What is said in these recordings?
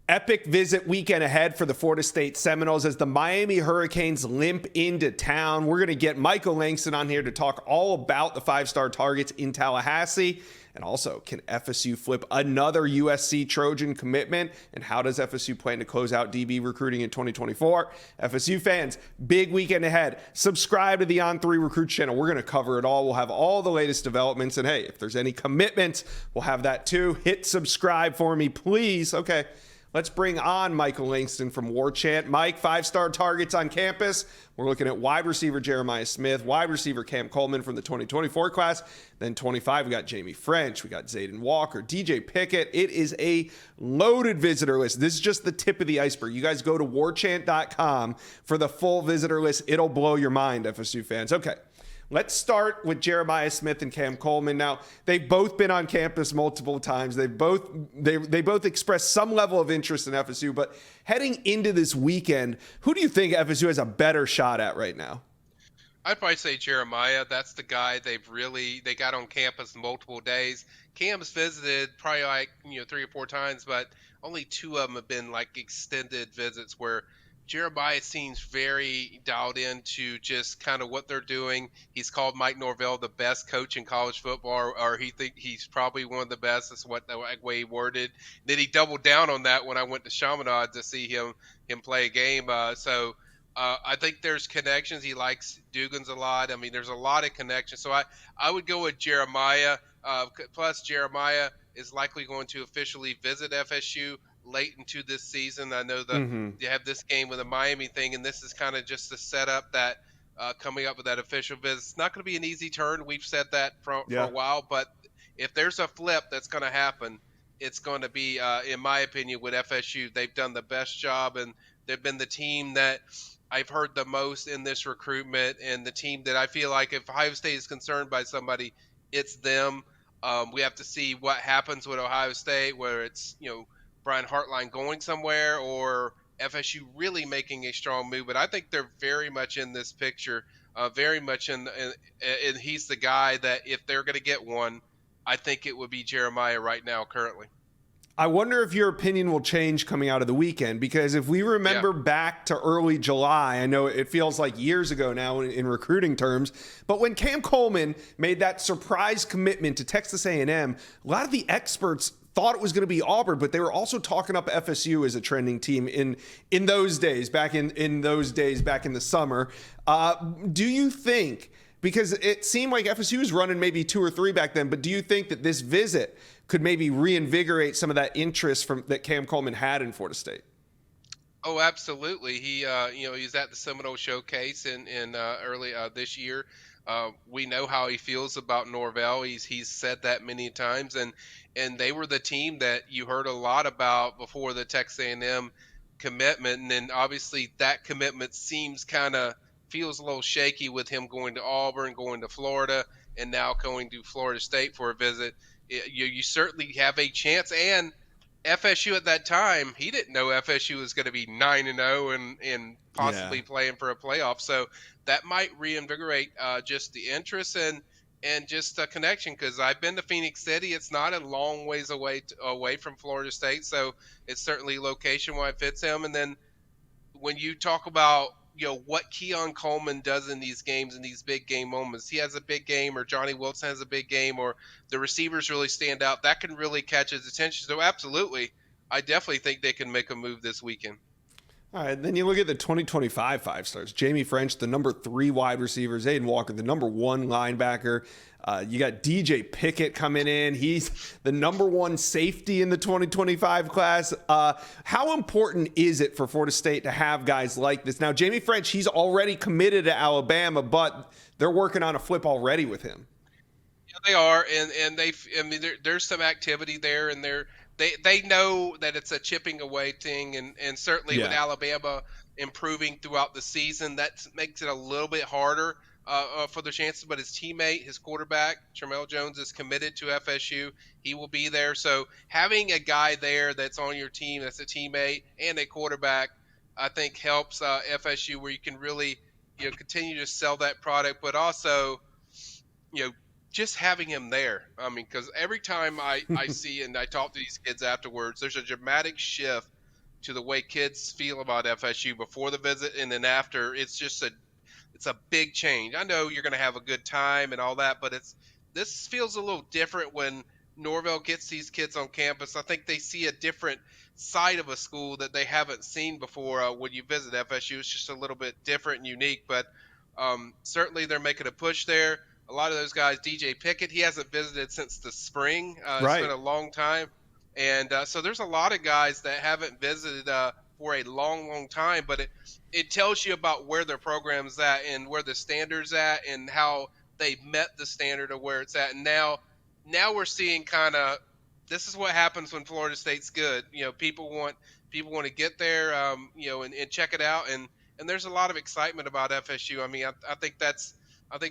Epic visit weekend ahead for the Florida State Seminoles as the Miami Hurricanes limp into town. We're going to get Michael Langston on here to talk all about the five-star targets in Tallahassee. And also, can FSU flip another USC Trojan commitment? And how does FSU plan to close out DB recruiting in 2024? FSU fans, big weekend ahead. Subscribe to the On3 Recruits channel. We're going to cover it all. We'll have all the latest developments. And hey, if there's any commitments, we'll have that too. Hit subscribe for me, please. Okay. Let's bring on Michael Langston from Warchant. Mike, five-star targets on campus. We're looking at wide receiver Jeremiah Smith, wide receiver Cam Coleman from the 2024 class. Then 25, we got Jamie French, we got Zayden Walker, DJ Pickett. It is a loaded visitor list. This is just the tip of the iceberg. You guys go to warchant.com for the full visitor list. It'll blow your mind, FSU fans. Okay. Let's start with Jeremiah Smith and Cam Coleman. Now, they've both been on campus multiple times. They both expressed some level of interest in FSU, but heading into this weekend, who do you think FSU has a better shot at right now? I'd probably say Jeremiah. That's the guy they got on campus multiple days. Cam's visited probably 3 or 4 times, but only 2 of them have been like extended visits where Jeremiah seems very dialed into just kind of what they're doing. He's called Mike Norvell the best coach in college football, or he think he's probably one of the best. That's what the way he worded. Then he doubled down on that when I went to Chaminade to see him play a game. I think there's connections. He likes Dugans a lot. I mean, there's a lot of connections. So I would go with Jeremiah. Plus, Jeremiah is likely going to officially visit FSU late into this season. I know you have this game with the Miami thing, and this is kind of just the setup that coming up with that official visit. It's not going to be an easy turn. We've said that for a while, but if there's a flip that's going to happen, it's going to be, in my opinion, with FSU. They've done the best job, and they've been the team that I've heard the most in this recruitment, and the team that I feel like if Ohio State is concerned by somebody, it's them. We have to see what happens with Ohio State, whether it's, Brian Hartline going somewhere or FSU really making a strong move. But I think they're very much in this picture, very much and he's the guy that if they're going to get one, I think it would be Jeremiah right now currently. I wonder if your opinion will change coming out of the weekend, because if we remember back to early July, I know it feels like years ago now in recruiting terms, but when Cam Coleman made that surprise commitment to Texas A&M, a lot of the experts thought it was going to be Auburn, but they were also talking up FSU as a trending team in those days, back in the summer. Do you think, because it seemed like FSU was running maybe 2 or 3 back then, but do you think that this visit could maybe reinvigorate some of that interest that Cam Coleman had in Florida State? Oh, absolutely. He, he's at the Seminole Showcase in early this year. We know how he feels about Norvell. He's said that many times, and they were the team that you heard a lot about before the Texas A&M commitment, and then obviously that commitment feels a little shaky with him going to Auburn, going to Florida, and now going to Florida State for a visit. You certainly have a chance, and FSU at that time, he didn't know FSU was going to be 9-0 and possibly playing for a playoff. So that might reinvigorate just the interest and just a connection, because I've been to Phoenix City. It's not a long ways away from Florida State, so it's certainly location-wise fits him. And then when you talk about what Keon Coleman does in these games, in these big game moments, he has a big game, or Johnny Wilson has a big game, or the receivers really stand out, that can really catch his attention. So absolutely, I definitely think they can make a move this weekend. All right, then you look at the 2025 five stars. Jamie French, the number 3 wide receiver. Zayden Walker, the number 1 linebacker. You got DJ Pickett coming in. He's the number 1 safety in the 2025 class. How important is it for Florida State to have guys like this? Now, Jamie French, he's already committed to Alabama, but they're working on a flip already with him. Yeah, they are, and there's some activity there, and they know that it's a chipping away thing, and certainly with Alabama improving throughout the season, that makes it a little bit harder for the chances. But his teammate, his quarterback, Tramel Jones, is committed to FSU. He will be there. So having a guy there that's on your team, that's a teammate and a quarterback, I think helps FSU, where you can really continue to sell that product, but also just having him there. I mean, because every time I see and I talk to these kids afterwards, there's a dramatic shift to the way kids feel about FSU before the visit and then after. It's a big change. I know you're going to have a good time and all that, but this feels a little different when Norvell gets these kids on campus. I think they see a different side of a school that they haven't seen before when you visit FSU. It's just a little bit different and unique, but certainly they're making a push there. A lot of those guys, DJ Pickett, he hasn't visited since the spring. It's been Right. a long time. And so there's a lot of guys that haven't visited for a long, long time, but it tells you about where their program's at and where the standard's at and how they met the standard of where it's at. And now we're seeing kind of this is what happens when Florida State's good. People want to get there, and check it out. And there's a lot of excitement about FSU. I mean, I think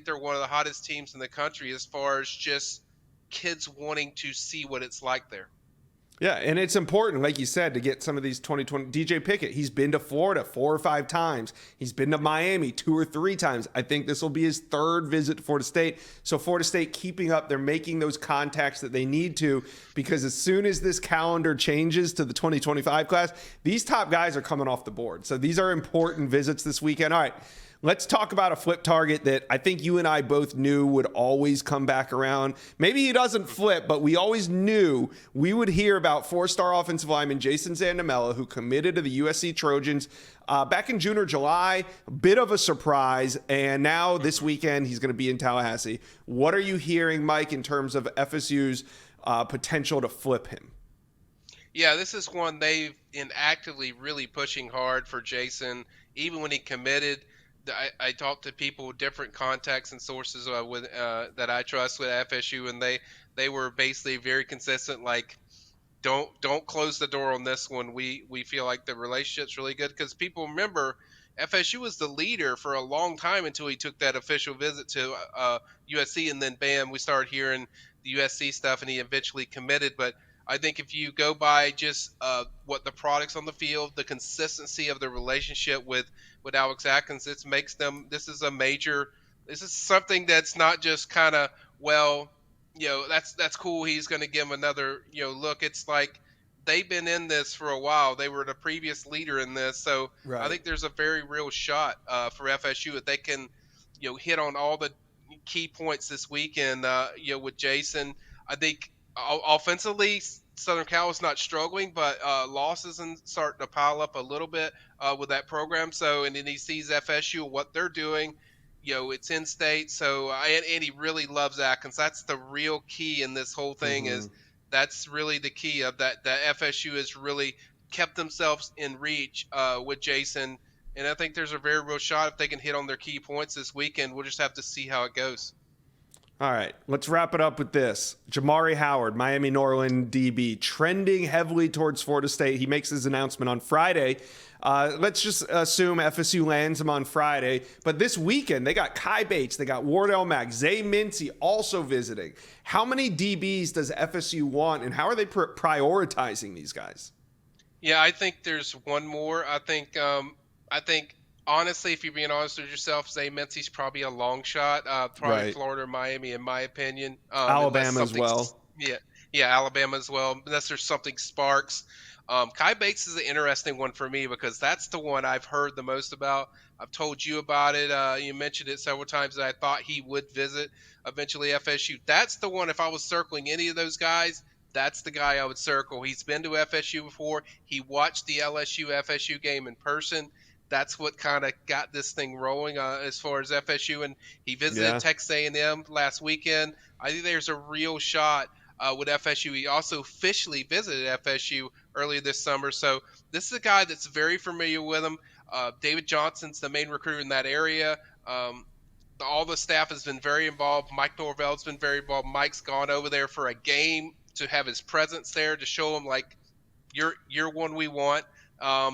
they're one of the hottest teams in the country as far as just kids wanting to see what it's like there. Yeah, and it's important, like you said, to get some of these 2020. DJ Pickett, he's been to Florida 4 or 5 times. He's been to Miami 2 or 3 times. I think this will be his 3rd visit to Florida State. So Florida State keeping up, they're making those contacts that they need to, because as soon as this calendar changes to the 2025 class, these top guys are coming off the board. So these are important visits this weekend. All right. Let's talk about a flip target that I think you and I both knew would always come back around. Maybe he doesn't flip, but we always knew we would hear about 4-star offensive lineman Jason Zandel, who committed to the USC Trojans back in June or July. A bit of a surprise, and now this weekend he's going to be in Tallahassee. What are you hearing, Mike, in terms of FSU's potential to flip him? Yeah, this is one they've been actively really pushing hard for Jason, even when he committed. I talked to people with different contacts and sources that I trust with FSU, and they were basically very consistent. Like, don't close the door on this one. We feel like the relationship's really good because people remember FSU was the leader for a long time until he took that official visit to USC, and then bam, we started hearing the USC stuff, and he eventually committed. But I think if you go by just what the products on the field, the consistency of the relationship with Alex Atkins, this is something that's not just kind of, that's cool. He's going to give him another, look. It's like they've been in this for a while. They were the previous leader in this. So Right. I think there's a very real shot for FSU if they can, hit on all the key points this weekend, with Jason. I think offensively, Southern Cal is not struggling, but losses and starting to pile up a little bit with that program. So, and then he sees FSU, what they're doing. It's in state. So, and he really loves Atkins. That's the real key in this whole thing. Is that's really the key of that. That FSU has really kept themselves in reach with Jason. And I think there's a very real shot if they can hit on their key points this weekend. We'll just have to see how it goes. All right, let's wrap it up with this. Jamari Howard, Miami Norland DB, trending heavily towards Florida State. He makes his announcement on Friday. Let's just assume FSU lands him on Friday. But this weekend, they got Kai Bates, they got Wardell Mack, Zay Mincy also visiting. How many DBs does FSU want, and how are they prioritizing these guys? Yeah, I think there's one more. I think honestly, if you're being honest with yourself, Zay Mincy's probably a long shot. Probably Right. Florida or Miami, in my opinion. Alabama as well. Yeah, Alabama as well. Unless there's something sparks. Kai Bates is an interesting one for me because that's the one I've heard the most about. I've told you about it. You mentioned it several times that I thought he would visit eventually FSU. That's the one, if I was circling any of those guys, that's the guy I would circle. He's been to FSU before. He watched the LSU-FSU game in person. That's what kind of got this thing rolling as far as FSU. And he visited Texas A&M last weekend. I think there's a real shot with FSU. He also officially visited FSU earlier this summer. So this is a guy that's very familiar with him. David Johnson's the main recruiter in that area. All the staff has been very involved. Mike Norvell's been very involved. Mike's gone over there for a game to have his presence there to show him, like, you're one we want.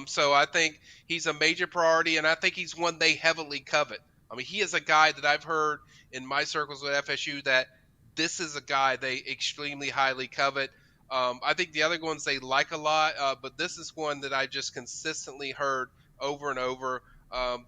So I think he's a major priority, and I think he's one they heavily covet. I mean, he is a guy that I've heard in my circles with FSU that this is a guy they extremely highly covet. I think the other ones they like a lot, but this is one that I just consistently heard over and over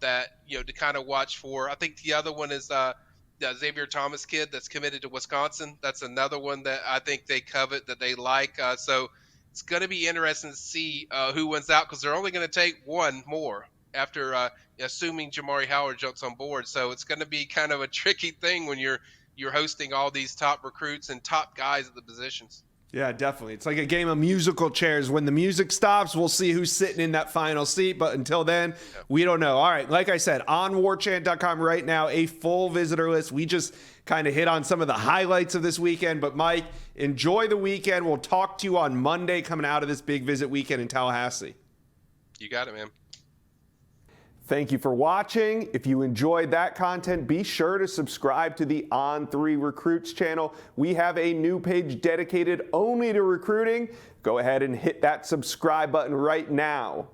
that, to kind of watch for. I think the other one is the Xavier Thomas kid that's committed to Wisconsin. That's another one that I think they covet, that they like. So it's going to be interesting to see who wins out, because they're only going to take one more after assuming Jamari Howard jumps on board. So it's going to be kind of a tricky thing when you're hosting all these top recruits and top guys at the positions. Yeah, definitely. It's like a game of musical chairs. When the music stops, we'll see who's sitting in that final seat. But until then, we don't know. All right, like I said, on warchant.com right now, a full visitor list. We just kind of hit on some of the highlights of this weekend. But Mike, enjoy the weekend. We'll talk to you on Monday coming out of this big visit weekend in Tallahassee. You got it, man. Thank you for watching. If you enjoyed that content, be sure to subscribe to the On3 Recruits channel. We have a new page dedicated only to recruiting. Go ahead and hit that subscribe button right now.